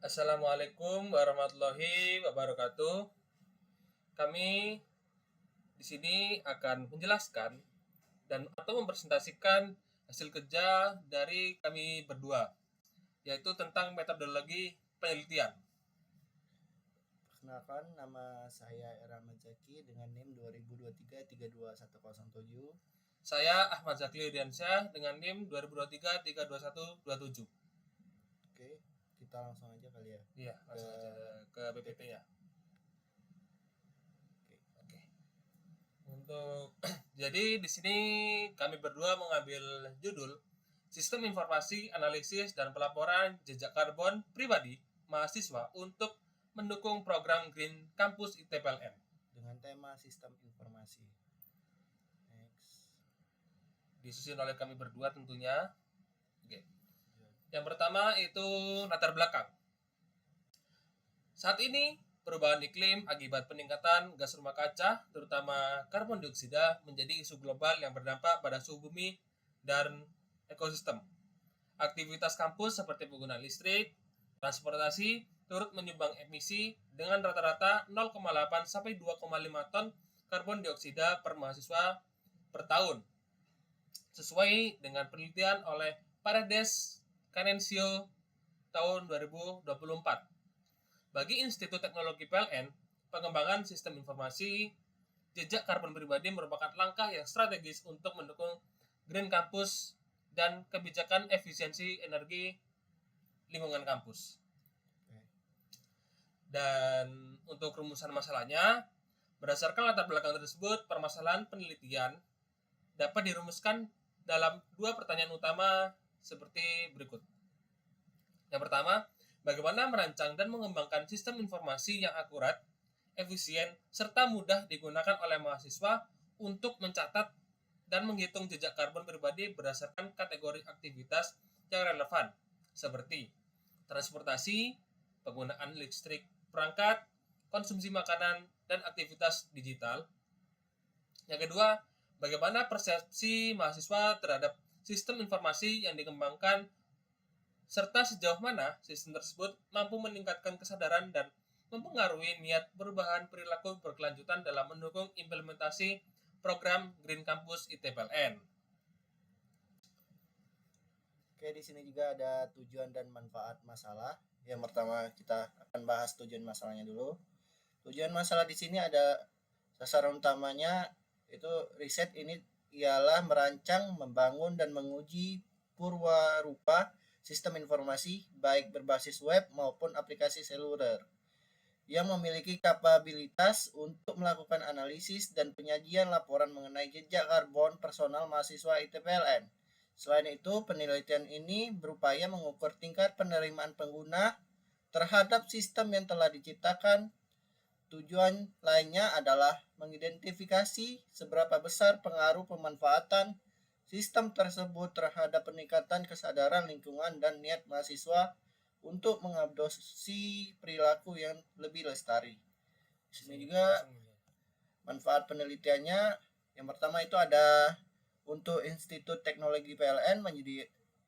Assalamualaikum warahmatullahi wabarakatuh. Kami di sini akan menjelaskan dan atau mempresentasikan hasil kerja dari kami berdua, yaitu tentang metodologi penelitian. Perkenalkan, nama saya Rahmat Zaki dengan NIM 2023-32107. Saya Ahmad Zakli Riansyah dengan NIM 2023-32127. Oke, kita langsung aja kali ya. Iya, langsung aja ke PPT-nya. Oke. Jadi di sini kami berdua mengambil judul Sistem Informasi, Analisis dan Pelaporan Jejak Karbon Pribadi Mahasiswa untuk mendukung program Green Campus ITPLN dengan tema sistem informasi. Next. Disusun oleh kami berdua tentunya. Oke. Yang pertama itu latar belakang. Saat ini perubahan iklim akibat peningkatan gas rumah kaca, terutama karbon dioksida, menjadi isu global yang berdampak pada suhu bumi dan ekosistem. Aktivitas kampus seperti penggunaan listrik, transportasi turut menyumbang emisi dengan rata-rata 0,8 sampai 2,5 ton karbon dioksida per mahasiswa per tahun. Sesuai dengan penelitian oleh Paredes Canencio tahun 2024. Bagi Institut Teknologi PLN, pengembangan sistem informasi jejak karbon pribadi merupakan langkah yang strategis untuk mendukung Green Campus dan kebijakan efisiensi energi lingkungan kampus. Dan untuk rumusan masalahnya, berdasarkan latar belakang tersebut, permasalahan penelitian dapat dirumuskan dalam dua pertanyaan utama seperti berikut. Yang pertama, bagaimana merancang dan mengembangkan sistem informasi yang akurat, efisien, serta mudah digunakan oleh mahasiswa untuk mencatat dan menghitung jejak karbon pribadi berdasarkan kategori aktivitas yang relevan, seperti transportasi, penggunaan listrik perangkat, konsumsi makanan, dan aktivitas digital. Yang kedua, bagaimana persepsi mahasiswa terhadap sistem informasi yang dikembangkan serta sejauh mana sistem tersebut mampu meningkatkan kesadaran dan mempengaruhi niat perubahan perilaku berkelanjutan dalam mendukung implementasi program Green Campus ITPLN. Oke, di sini juga ada tujuan dan manfaat masalah. Yang pertama kita akan bahas tujuan masalahnya dulu. Tujuan masalah di sini ada sasaran utamanya itu riset ini ialah merancang, membangun dan menguji purwarupa sistem informasi baik berbasis web maupun aplikasi seluler yang memiliki kapabilitas untuk melakukan analisis dan penyajian laporan mengenai jejak karbon personal mahasiswa ITPLN. Selain itu, penelitian ini berupaya mengukur tingkat penerimaan pengguna terhadap sistem yang telah diciptakan. Tujuan lainnya adalah mengidentifikasi seberapa besar pengaruh pemanfaatan sistem tersebut terhadap peningkatan kesadaran lingkungan dan niat mahasiswa untuk mengadopsi perilaku yang lebih lestari. Di sini juga manfaat penelitiannya, yang pertama itu ada untuk Institut Teknologi PLN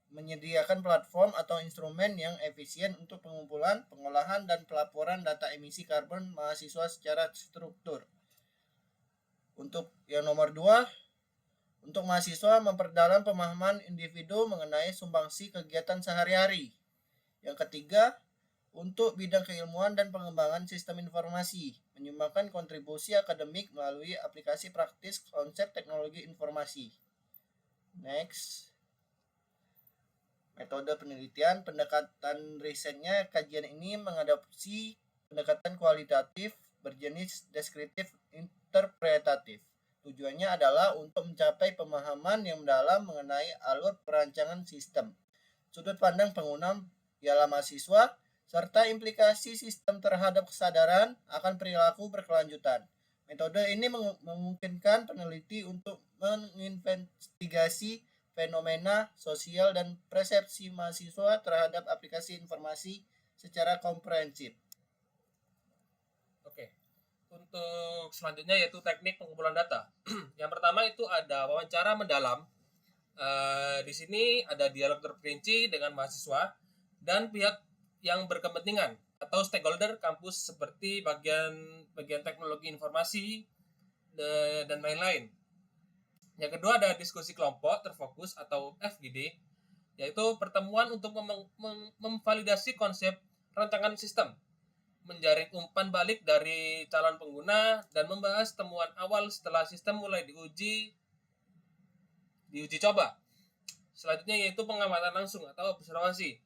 menyediakan platform atau instrumen yang efisien untuk pengumpulan, pengolahan, dan pelaporan data emisi karbon mahasiswa secara struktur. Untuk yang nomor 2, untuk mahasiswa memperdalam pemahaman individu mengenai sumbangsi kegiatan sehari-hari. Yang ketiga, untuk bidang keilmuan dan pengembangan sistem informasi, menyumbangkan kontribusi akademik melalui aplikasi praktis konsep teknologi informasi. Next. Metode penelitian, pendekatan risetnya, kajian ini mengadopsi pendekatan kualitatif berjenis deskriptif interpretatif. Tujuannya adalah untuk mencapai pemahaman yang mendalam mengenai alur perancangan sistem, sudut pandang pengguna ialah mahasiswa, serta implikasi sistem terhadap kesadaran akan perilaku berkelanjutan. Metode ini memungkinkan peneliti untuk menginvestigasi fenomena sosial dan persepsi mahasiswa terhadap aplikasi informasi secara komprehensif. Oke. Untuk selanjutnya yaitu teknik pengumpulan data. Yang pertama itu ada wawancara mendalam. Di sini ada dialog terperinci dengan mahasiswa dan pihak yang berkepentingan atau stakeholder kampus seperti bagian teknologi informasi dan lain-lain. Yang kedua ada diskusi kelompok terfokus atau FGD, yaitu pertemuan untuk memvalidasi konsep rancangan sistem, menjaring umpan balik dari calon pengguna, dan membahas temuan awal setelah sistem mulai diuji coba. Selanjutnya yaitu pengamatan langsung atau observasi.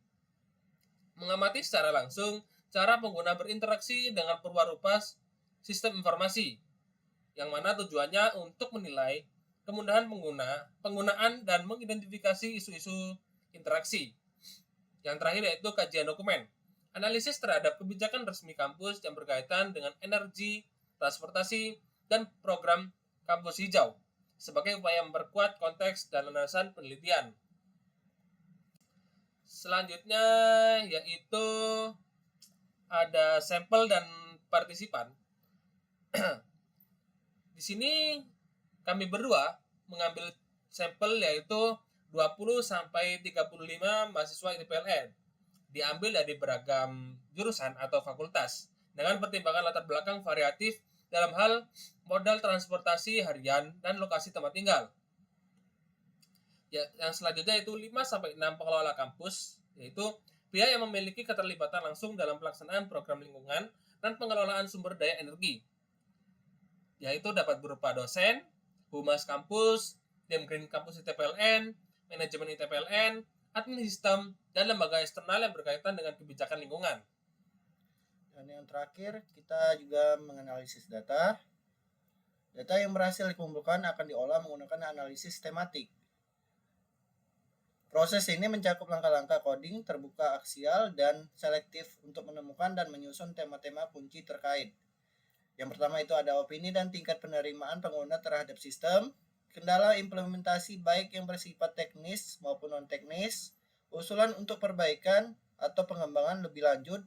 Mengamati secara langsung cara pengguna berinteraksi dengan perwarupa sistem informasi, yang mana tujuannya untuk menilai kemudahan penggunaan dan mengidentifikasi isu-isu interaksi. Yang terakhir yaitu kajian dokumen. Analisis terhadap kebijakan resmi kampus yang berkaitan dengan energi, transportasi, dan program kampus hijau sebagai upaya memperkuat konteks dan landasan penelitian. Selanjutnya yaitu ada sampel dan partisipan. Di sini kami berdua mengambil sampel yaitu 20 sampai 35 mahasiswa ITPLN. Diambil dari beragam jurusan atau fakultas dengan pertimbangan latar belakang variatif dalam hal modal transportasi harian dan lokasi tempat tinggal. Ya, yang selanjutnya itu 5 sampai 6 pengelola kampus, yaitu pihak yang memiliki keterlibatan langsung dalam pelaksanaan program lingkungan dan pengelolaan sumber daya energi, yaitu dapat berupa dosen, humas kampus, Demgreen kampus ITPLN, manajemen ITPLN, admin sistem, dan lembaga eksternal yang berkaitan dengan kebijakan lingkungan. Dan yang terakhir, kita juga menganalisis data. Data yang berhasil dikumpulkan akan diolah menggunakan analisis tematik. Proses ini mencakup langkah-langkah coding terbuka aksial dan selektif untuk menemukan dan menyusun tema-tema kunci terkait. Yang pertama itu ada opini dan tingkat penerimaan pengguna terhadap sistem, kendala implementasi baik yang bersifat teknis maupun non-teknis, usulan untuk perbaikan atau pengembangan lebih lanjut,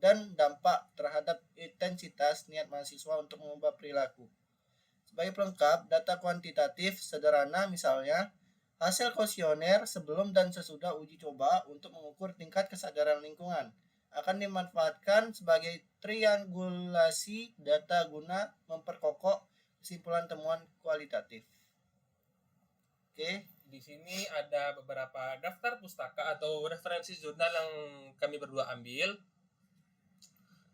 dan dampak terhadap intensitas niat mahasiswa untuk mengubah perilaku. Sebagai pelengkap, data kuantitatif sederhana misalnya hasil kuesioner sebelum dan sesudah uji coba untuk mengukur tingkat kesadaran lingkungan akan dimanfaatkan sebagai triangulasi data guna memperkokoh kesimpulan temuan kualitatif. Oke. Di sini ada beberapa daftar pustaka atau referensi jurnal yang kami berdua ambil.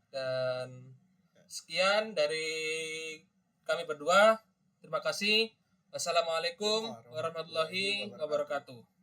Dan sekian dari kami berdua. Terima kasih. Wassalamualaikum warahmatullahi wabarakatuh.